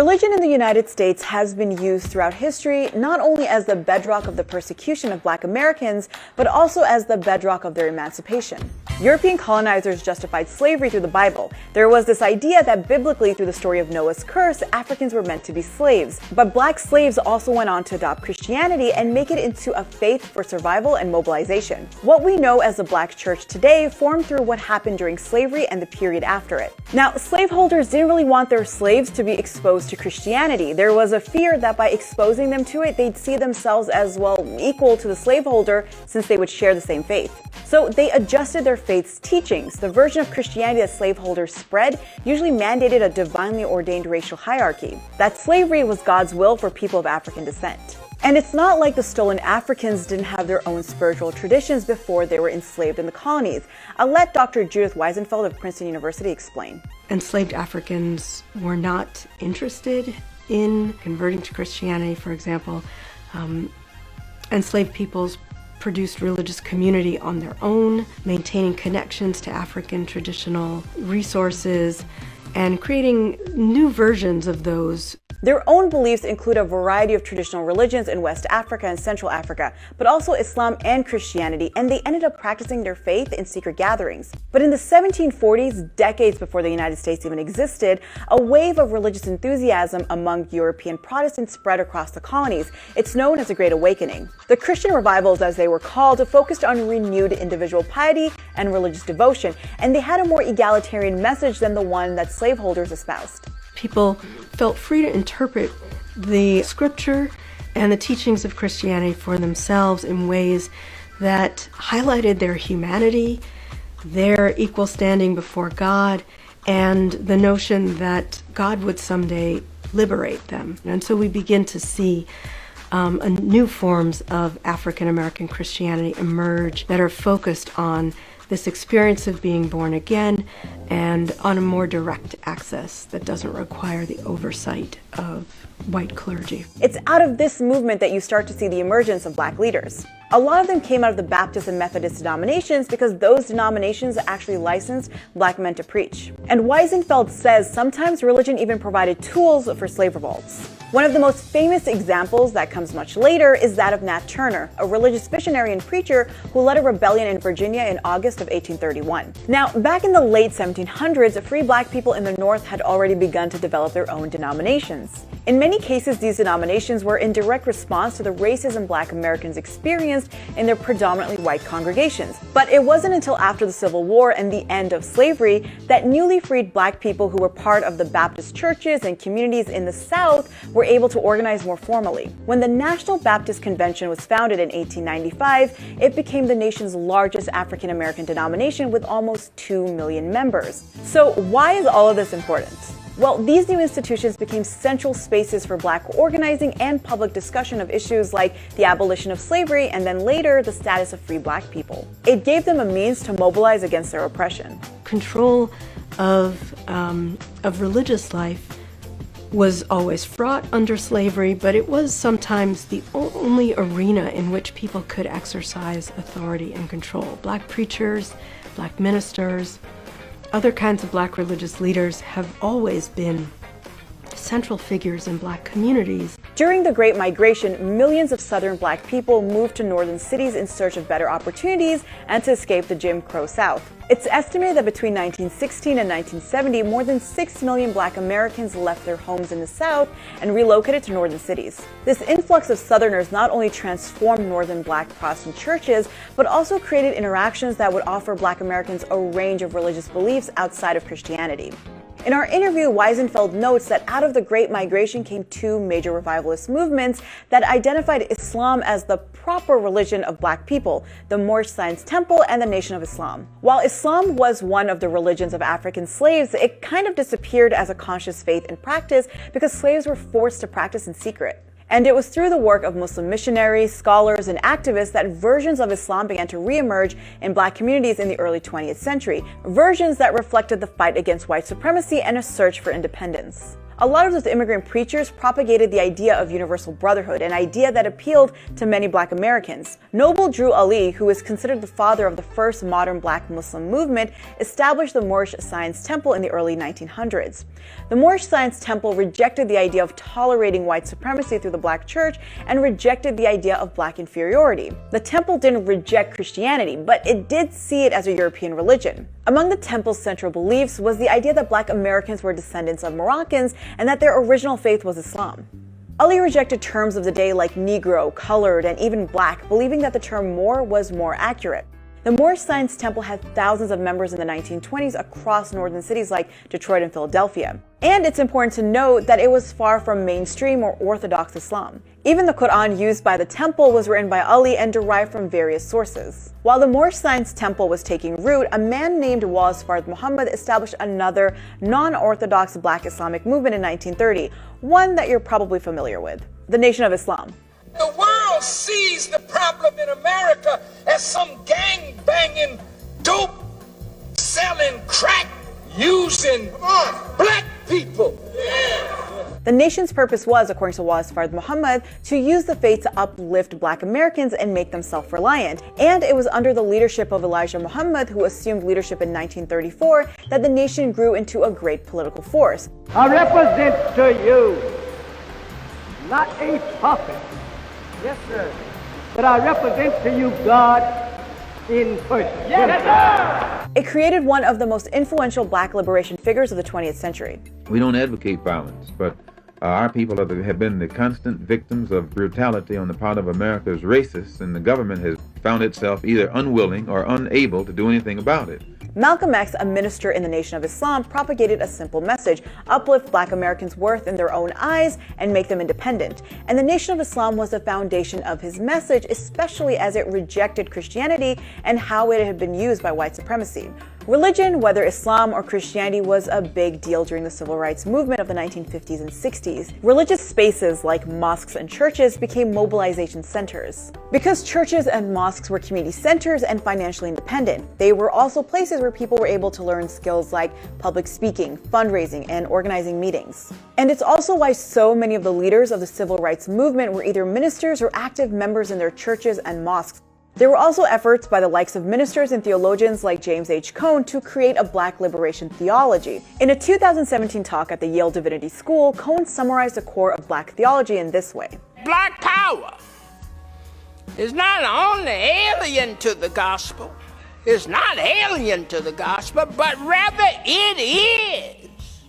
Religion in the United States has been used throughout history not only as the bedrock of the persecution of Black Americans, but also as the bedrock of their emancipation. European colonizers justified slavery through the Bible. There was this idea that biblically, through the story of Noah's curse, Africans were meant to be slaves. But Black slaves also went on to adopt Christianity and make it into a faith for survival and mobilization. What we know as the Black church today formed through what happened during slavery and the period after it. Now, slaveholders didn't really want their slaves to be exposed to Christianity. There was a fear that by exposing them to it, they'd see themselves as, well, equal to the slaveholder since they would share the same faith. So they adjusted their faith's teachings. The version of Christianity that slaveholders spread usually mandated a divinely ordained racial hierarchy, that slavery was God's will for people of African descent. And it's not like the stolen Africans didn't have their own spiritual traditions before they were enslaved in the colonies. I'll let Dr. Judith Weisenfeld of Princeton University explain. Enslaved Africans were not interested in converting to Christianity, for example. Enslaved peoples produced religious community on their own, maintaining connections to African traditional resources and creating new versions of those. Their own beliefs include a variety of traditional religions in West Africa and Central Africa, but also Islam and Christianity, and they ended up practicing their faith in secret gatherings. But in the 1740s, decades before the United States even existed, a wave of religious enthusiasm among European Protestants spread across the colonies. It's known as the Great Awakening. The Christian revivals, as they were called, focused on renewed individual piety and religious devotion, and they had a more egalitarian message than the one that slaveholders espoused. People felt free to interpret the scripture and the teachings of Christianity for themselves in ways that highlighted their humanity, their equal standing before God, and the notion that God would someday liberate them. And so we begin to see new forms of African American Christianity emerge that are focused on this experience of being born again and on a more direct access that doesn't require the oversight of white clergy. It's out of this movement that you start to see the emergence of Black leaders. A lot of them came out of the Baptist and Methodist denominations because those denominations actually licensed Black men to preach. And Weisenfeld says sometimes religion even provided tools for slave revolts. One of the most famous examples that comes much later is that of Nat Turner, a religious missionary and preacher who led a rebellion in Virginia in August of 1831. Now, back in the late 1700s, free Black people in the North had already begun to develop their own denominations. In many cases, these denominations were in direct response to the racism Black Americans experienced in their predominantly white congregations. But it wasn't until after the Civil War and the end of slavery that newly freed Black people who were part of the Baptist churches and communities in the South were able to organize more formally. When the National Baptist Convention was founded in 1895, it became the nation's largest African American denomination with almost 2 million members. So why is all of this important? Well, these new institutions became central spaces for Black organizing and public discussion of issues like the abolition of slavery and then later the status of free Black people. It gave them a means to mobilize against their oppression. Control of religious life was always fraught under slavery, but it was sometimes the only arena in which people could exercise authority and control. Black preachers, Black ministers, other kinds of Black religious leaders have always been central figures in Black communities. During the Great Migration, millions of Southern Black people moved to northern cities in search of better opportunities and to escape the Jim Crow South. It's estimated that between 1916 and 1970, more than 6 million Black Americans left their homes in the South and relocated to northern cities. This influx of Southerners not only transformed northern Black Protestant churches, but also created interactions that would offer Black Americans a range of religious beliefs outside of Christianity. In our interview, Weisenfeld notes that out of the Great Migration came two major revivalist movements that identified Islam as the proper religion of Black people, the Moorish Science Temple and the Nation of Islam. While Islam was one of the religions of African slaves, it kind of disappeared as a conscious faith and practice because slaves were forced to practice in secret. And it was through the work of Muslim missionaries, scholars, and activists that versions of Islam began to reemerge in Black communities in the early 20th century, versions that reflected the fight against white supremacy and a search for independence. A lot of those immigrant preachers propagated the idea of universal brotherhood, an idea that appealed to many Black Americans. Noble Drew Ali, who is considered the father of the first modern Black Muslim movement, established the Moorish Science Temple in the early 1900s. The Moorish Science Temple rejected the idea of tolerating white supremacy through the Black church and rejected the idea of Black inferiority. The temple didn't reject Christianity, but it did see it as a European religion. Among the temple's central beliefs was the idea that Black Americans were descendants of Moroccans and that their original faith was Islam. Ali rejected terms of the day like Negro, colored, and even Black, believing that the term Moor was more accurate. The Moorish Science Temple had thousands of members in the 1920s across northern cities like Detroit and Philadelphia. And it's important to note that it was far from mainstream or orthodox Islam. Even the Quran used by the temple was written by Ali and derived from various sources. While the Moorish Science Temple was taking root, a man named Wallace Fard Muhammad established another non-orthodox Black Islamic movement in 1930, one that you're probably familiar with, the Nation of Islam. The world sees the problem in America as some gang-banging, dope-selling, crack-using Black people. The nation's purpose was, according to Wallace Fard Muhammad, to use the faith to uplift Black Americans and make them self-reliant. And it was under the leadership of Elijah Muhammad, who assumed leadership in 1934, that the nation grew into a great political force. I represent to you not a prophet, yes sir, but I represent to you God in person. Yes sir! It created one of the most influential Black liberation figures of the 20th century. We don't advocate violence, but our people have been the constant victims of brutality on the part of America's racists, and the government has found itself either unwilling or unable to do anything about it. Malcolm X, a minister in the Nation of Islam, propagated a simple message: uplift Black Americans' worth in their own eyes and make them independent. And the Nation of Islam was the foundation of his message, especially as it rejected Christianity and how it had been used by white supremacy. Religion, whether Islam or Christianity, was a big deal during the civil rights movement of the 1950s and 60s. Religious spaces like mosques and churches became mobilization centers. Because churches and mosques were community centers and financially independent, they were also places where people were able to learn skills like public speaking, fundraising, and organizing meetings. And it's also why so many of the leaders of the civil rights movement were either ministers or active members in their churches and mosques. There were also efforts by the likes of ministers and theologians like James H. Cone to create a Black liberation theology. In a 2017 talk at the Yale Divinity School, Cone summarized the core of Black theology in this way. Black power is not only alien to the gospel, but rather it is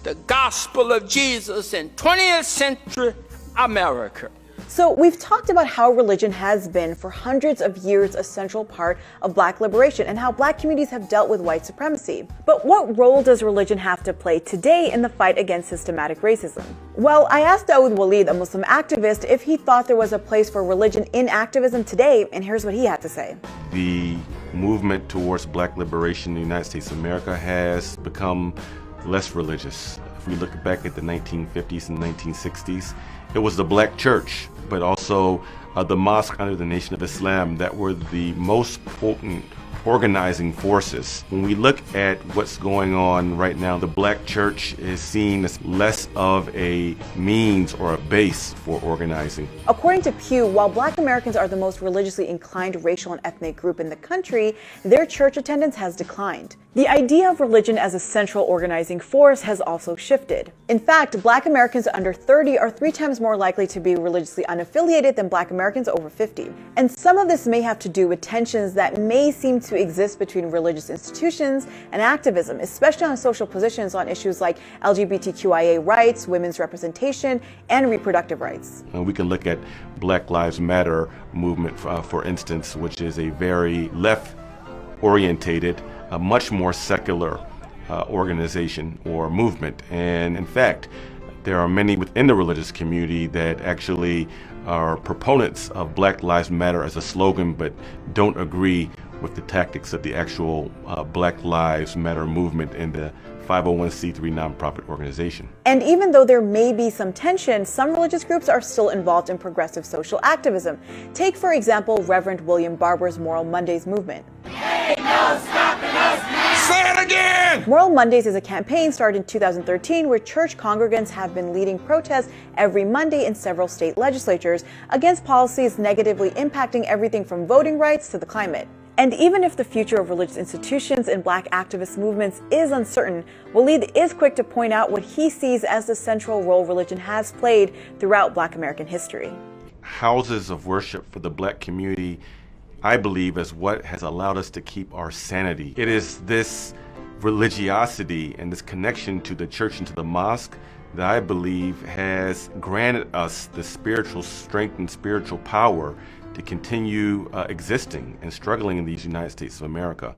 the gospel of Jesus in 20th century America. So we've talked about how religion has been for hundreds of years a central part of Black liberation and how Black communities have dealt with white supremacy. But what role does religion have to play today in the fight against systematic racism? Well, I asked Dawood Walid, a Muslim activist, if he thought there was a place for religion in activism today, and here's what he had to say. The movement towards Black liberation in the United States of America has become less religious. If we look back at the 1950s and 1960s, it was the Black church, but also the mosque under the Nation of Islam that were the most potent organizing forces. When we look at what's going on right now, the Black church is seen as less of a means or a base for organizing. According to Pew, while Black Americans are the most religiously inclined racial and ethnic group in the country, their church attendance has declined. The idea of religion as a central organizing force has also shifted. In fact, Black Americans under 30 are 3 times more likely to be religiously unaffiliated than Black Americans over 50. And some of this may have to do with tensions that may seem to exist between religious institutions and activism, especially on social positions on issues like LGBTQIA rights, women's representation, and reproductive rights. We can look at Black Lives Matter movement, for instance, which is a very left-orientated, a much more secular organization or movement. And in fact, there are many within the religious community that actually are proponents of Black Lives Matter as a slogan, but don't agree with the tactics of the actual Black Lives Matter movement and the 501c3 nonprofit organization. And even though there may be some tension, some religious groups are still involved in progressive social activism. Take, for example, Reverend William Barber's Moral Mondays movement. Ain't no stopping us now. Say it again! Moral Mondays is a campaign started in 2013 where church congregants have been leading protests every Monday in several state legislatures against policies negatively impacting everything from voting rights to the climate. And even if the future of religious institutions and Black activist movements is uncertain, Walid is quick to point out what he sees as the central role religion has played throughout Black American history. Houses of worship for the Black community, I believe, is what has allowed us to keep our sanity. It is this religiosity and this connection to the church and to the mosque that I believe has granted us the spiritual strength and spiritual power to continue existing and struggling in these United States of America.